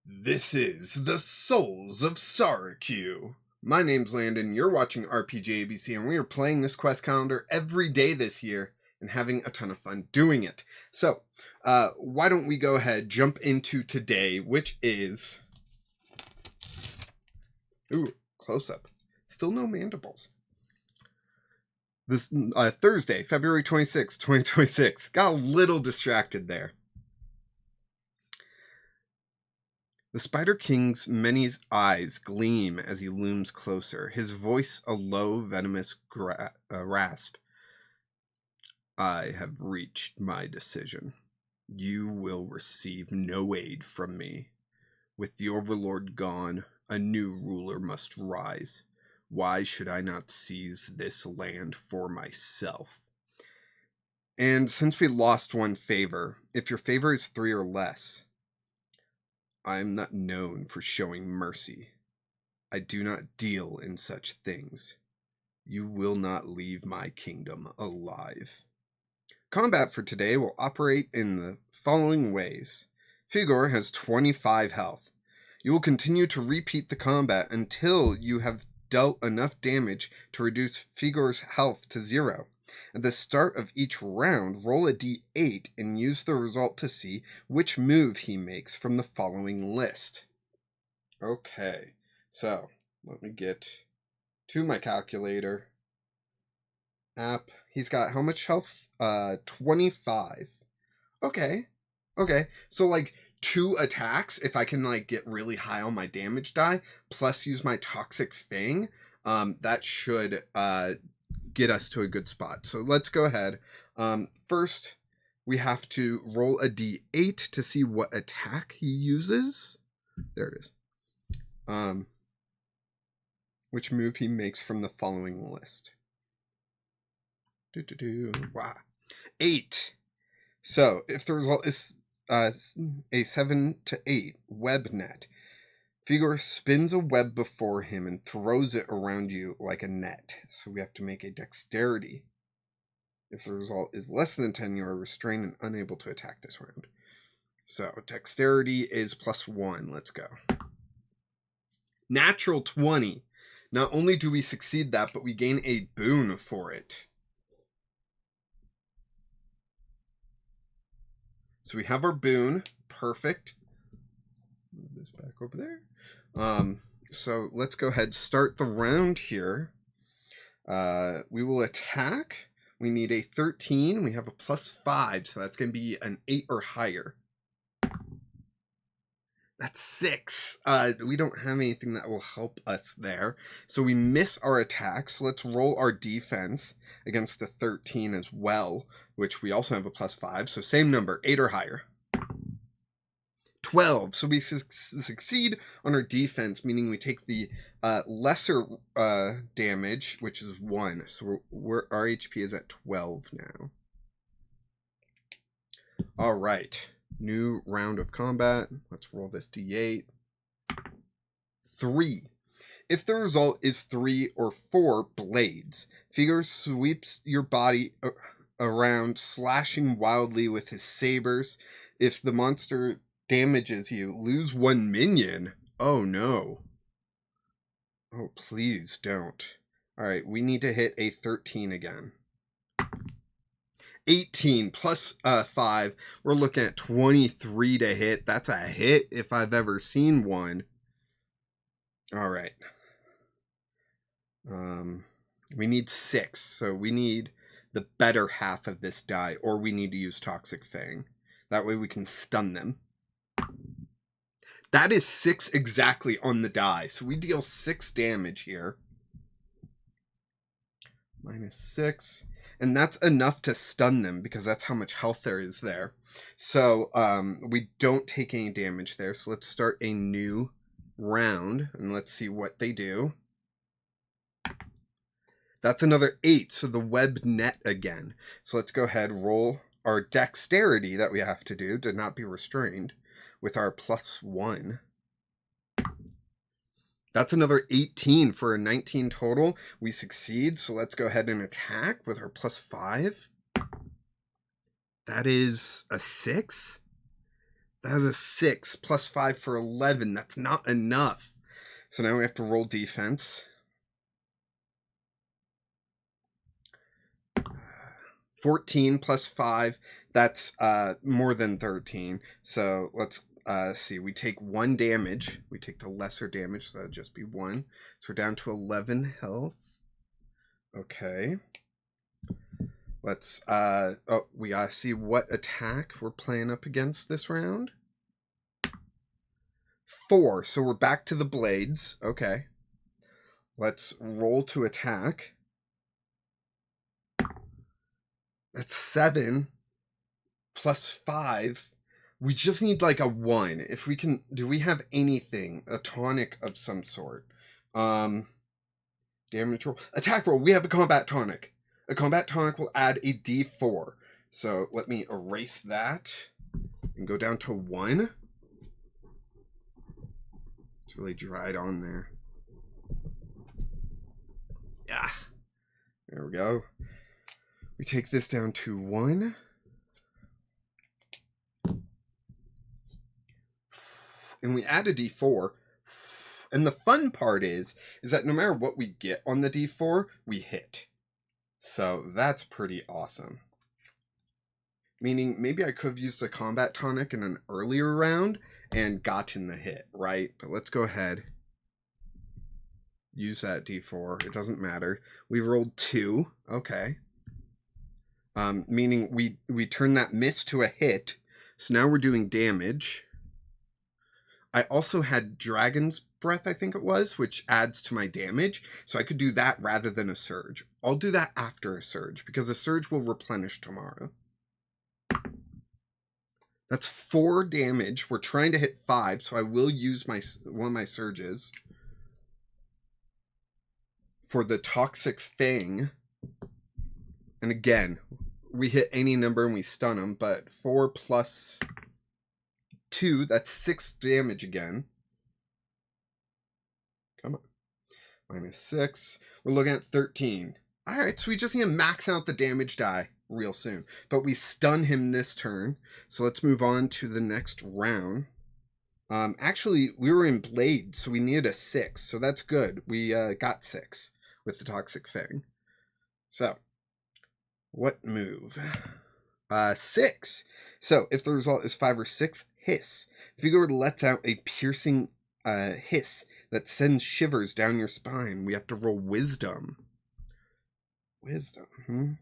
This is the Souls of Saraku. My name's Landon, you're watching RPG ABC, and we are playing this quest calendar every day this year and having a ton of fun doing it. So, why don't we go ahead, jump into today, which is... Ooh, close-up. Still no mandibles. This Thursday, February 26, 2026. Got a little distracted there. The Spider King's many eyes gleam as he looms closer, his voice a low, venomous rasp. I have reached my decision. You will receive no aid from me. With the Overlord gone, a new ruler must rise. Why should I not seize this land for myself? And since we lost one favor, if your favor is 3 or less, I am not known for showing mercy. I do not deal in such things. You will not leave my kingdom alive. Combat for today will operate in the following ways. Figor has 25 health. You will continue to repeat the combat until you have dealt enough damage to reduce Figor's health to 0. At the start of each round, roll a d8 and use the result to see which move he makes from the following list. Okay, so let me get to my calculator app. He's got how much health? 25. Okay, so like 2 attacks, if I can like get really high on my damage die, plus use my toxic thing, that should get us to a good spot. So let's go ahead. First, we have to roll a d8 to see what attack he uses. There it is. Which move he makes from the following list. Wow. 8. So if the result is a 7 to 8 web net, Figor spins a web before him and throws it around you like a net. So we have to make a dexterity. If the result is less than 10, you are restrained and unable to attack this round. So dexterity is +1. Let's go. Natural 20. Not only do we succeed that, but we gain a boon for it. So we have our boon. Perfect. Move this back over there. So let's go ahead, start the round here. We will attack. We need a 13. We have a +5, so that's going to be an 8 or higher. That's 6. We don't have anything that will help us there. So we miss our attack. So let's roll our defense against the 13 as well, which we also have a +5. So same number, 8 or higher. 12. So we succeed on our defense, meaning we take the lesser damage, which is 1. So our HP is at 12 now. All right. New round of combat. Let's roll this d8. 3. If the result is 3 or 4 blades, Figor sweeps your body around, slashing wildly with his sabers. If the monster damages you, lose 1 minion. Oh no. Oh, please don't. Alright, we need to hit a 13 again. 18 plus 5. We're looking at 23 to hit. That's a hit if I've ever seen one. Alright. We need 6. So we need the better half of this die, or we need to use Toxic Fang. That way we can stun them. That is 6 exactly on the die. So we deal 6 damage here. -6. And that's enough to stun them because that's how much health there is there. So we don't take any damage there. So let's start a new round and let's see what they do. That's another 8. So the web net again. So let's go ahead, roll our dexterity that we have to do to not be restrained with our +1. That's another 18 for a 19 total. We succeed, so let's go ahead and attack with our +5. That is a 6. That was a 6 plus 5 for 11. That's not enough. So now we have to roll defense. 14 plus 5. That's more than 13. So let's see. We take 1 damage. We take the lesser damage, so that would just be 1. So we're down to 11 health. Okay. Let's we gotta see what attack we're playing up against this round. 4, so we're back to the blades. Okay. Let's roll to attack. That's 7 plus 5. We just need like a 1. If we can, do we have anything? A tonic of some sort. Damage roll. Attack roll. We have a combat tonic. A combat tonic will add a d4. So let me erase that and go down to 1. It's really dried on there. Yeah. There we go. We take this down to 1. And we add a d4. And the fun part is that no matter what we get on the d4, we hit. So that's pretty awesome. Meaning maybe I could have used a combat tonic in an earlier round and gotten the hit, right? But let's go ahead. Use that d4. It doesn't matter. We rolled 2. Okay. Meaning we turn that miss to a hit. So now we're doing damage. I also had Dragon's Breath, I think it was, which adds to my damage. So I could do that rather than a Surge. I'll do that after a Surge, because a Surge will replenish tomorrow. That's 4 damage. We're trying to hit 5, so I will use one of my Surges for the Toxic Fang. And again, we hit any number and we stun them, but 4 plus 2, that's 6 damage again. Come on. Minus 6. We're looking at 13. Alright, so we just need to max out the damage die real soon. But we stun him this turn. So let's move on to the next round. Actually, we were in Blade, so we needed a 6. So that's good. We got 6 with the Toxic Fang. So, what move? 6. So, if the result is 5 or 6, hiss. Vigor lets out a piercing hiss that sends shivers down your spine. We have to roll wisdom. Wisdom.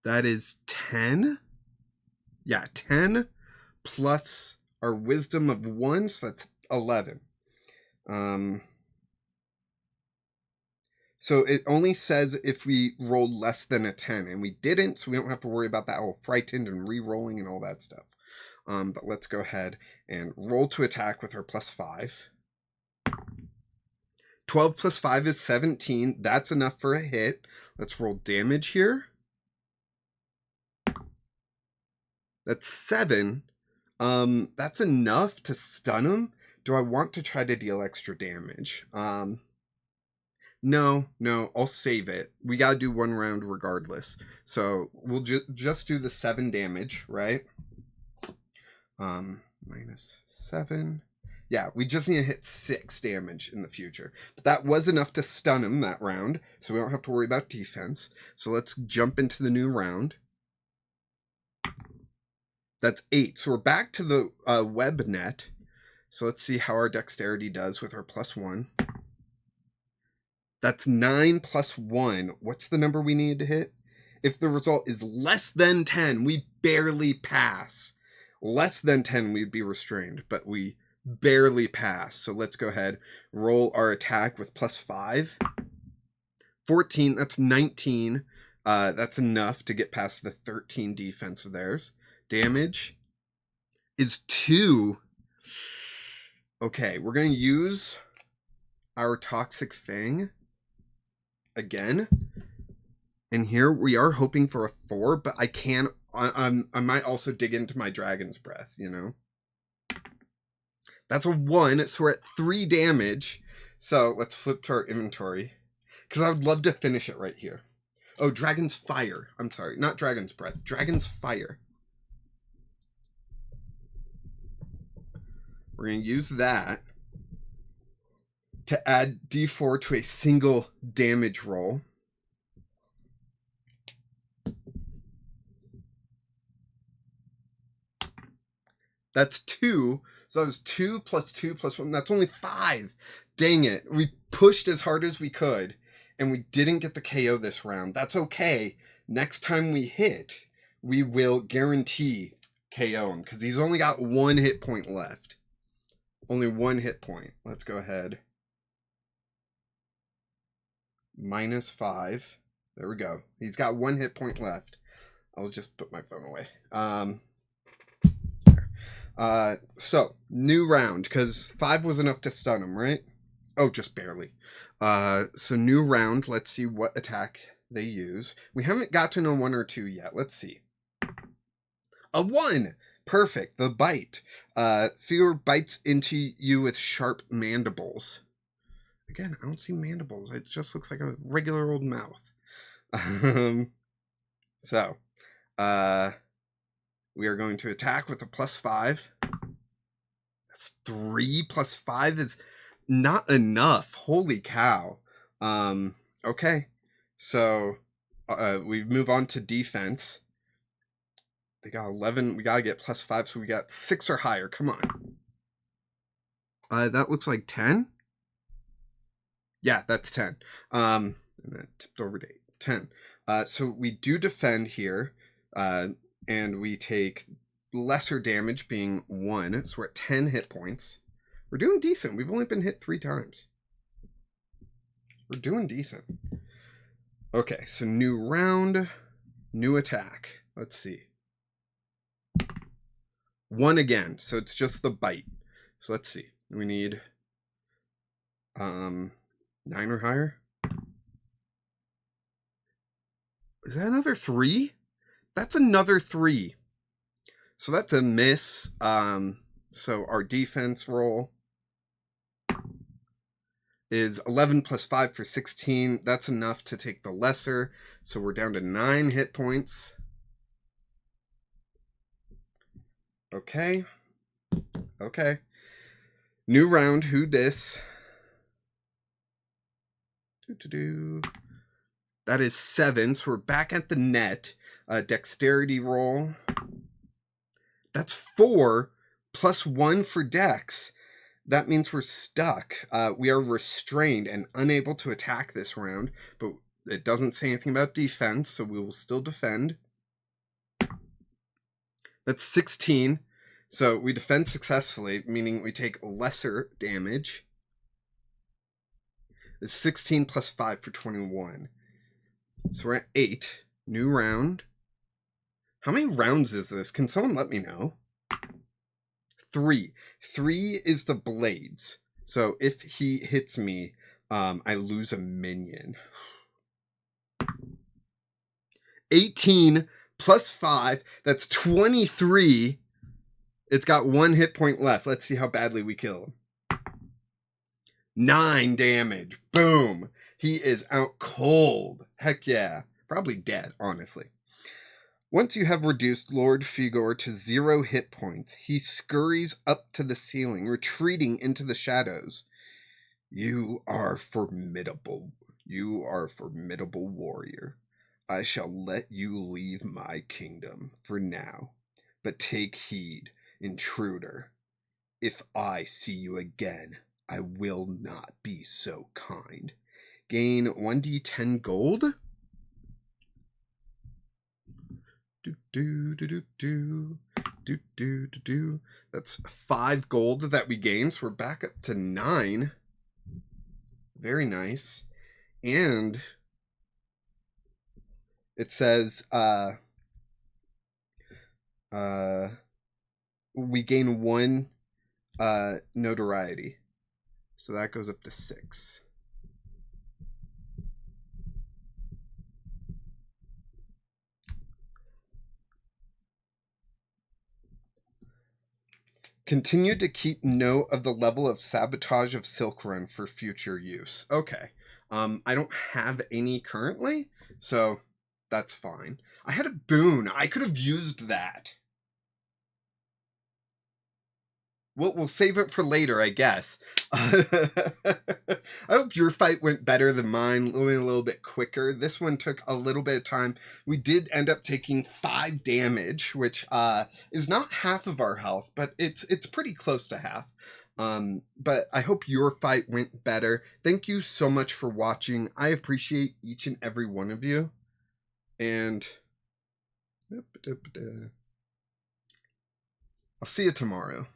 That is 10. Yeah, 10 plus our wisdom of 1, so that's 11. So it only says if we rolled less than a 10, and we didn't, so we don't have to worry about that whole frightened and re-rolling and all that stuff. But let's go ahead and roll to attack with our plus 5. 12 plus 5 is 17. That's enough for a hit. Let's roll damage here. That's 7. That's enough to stun him. Do I want to try to deal extra damage? No, I'll save it. We gotta do 1 round regardless. So we'll just do the 7 damage, right? Minus 7. Yeah, we just need to hit 6 damage in the future. But that was enough to stun him that round, so we don't have to worry about defense. So let's jump into the new round. That's 8. So we're back to the web net. So let's see how our dexterity does with our plus 1. That's 9 plus 1. What's the number we need to hit? If the result is less than 10, we barely pass. Less than 10, we'd be restrained, but we barely pass. So let's go ahead, roll our attack with plus 5. 14, that's 19. That's enough to get past the 13 defense of theirs. Damage is 2. Okay, we're going to use our Toxic Fang again. And here we are hoping for a 4, but I might also dig into my Dragon's Breath, you know. That's a 1, so we're at 3 damage. So let's flip to our inventory, because I would love to finish it right here. Oh, Dragon's Fire. I'm sorry, not Dragon's Breath. Dragon's Fire. We're going to use that to add D4 to a single damage roll. That's 2. So that was 2 plus 2 plus 1. That's only 5. Dang it. We pushed as hard as we could, and we didn't get the KO this round. That's okay. Next time we hit, we will guarantee KO him, because he's only got 1 hit point left. Only 1 hit point. Let's go ahead. -5. There we go. He's got 1 hit point left. I'll just put my phone away. So, new round, because 5 was enough to stun him, right? Oh, just barely. So new round, let's see what attack they use. We haven't gotten a 1 or 2 yet. Let's see. A 1! Perfect. The bite. Fear bites into you with sharp mandibles. Again, I don't see mandibles. It just looks like a regular old mouth. So, we are going to attack with a +5. That's 3 plus 5 is not enough. Holy cow. Okay. So, we move on to defense. They got 11. We got to get +5, so we got 6 or higher. Come on. That looks like 10. Yeah, that's 10. And that tipped over to 8. 10. So we do defend here, and we take lesser damage being 1. So we're at 10 hit points. We're doing decent. We've only been hit 3 times. We're doing decent. Okay, so new round, new attack. Let's see. 1 again, so it's just the bite. So let's see. We need 9 or higher. Is that another 3? That's another 3. So that's a miss. So our defense roll is 11 plus 5 for 16. That's enough to take the lesser. So we're down to 9 hit points. Okay. Okay. New round. Who dis? That is 7. So we're back at the net. Dexterity roll. That's 4 plus 1 for dex. That means we're stuck. We are restrained and unable to attack this round, but it doesn't say anything about defense, so we will still defend. That's 16. So we defend successfully, meaning we take lesser damage. It's 16 plus 5 for 21. So we're at 8. New round. How many rounds is this? Can someone let me know? 3. 3 is the blades. So if he hits me, I lose a minion. 18 plus 5. That's 23. It's got 1 hit point left. Let's see how badly we kill him. 9 damage. Boom. He is out cold. Heck yeah. Probably dead, honestly. Once you have reduced Lord Figor to 0 hit points, he scurries up to the ceiling, retreating into the shadows. You are formidable. You are a formidable warrior. I shall let you leave my kingdom for now. But take heed, intruder. If I see you again, I will not be so kind. Gain 1d10 gold. That's 5 gold that we gained, so we're back up to 9. Very nice. And it says we gain 1 notoriety, so that goes up to 6. Continue to keep note of the level of sabotage of Silk Run for future use. Okay. I don't have any currently, so that's fine. I had a boon. I could have used that. We'll save it for later, I guess. I hope your fight went better than mine, went a little bit quicker. This one took a little bit of time. We did end up taking 5 damage, which is not half of our health, but it's pretty close to half. But I hope your fight went better. Thank you so much for watching. I appreciate each and every one of you. And I'll see you tomorrow.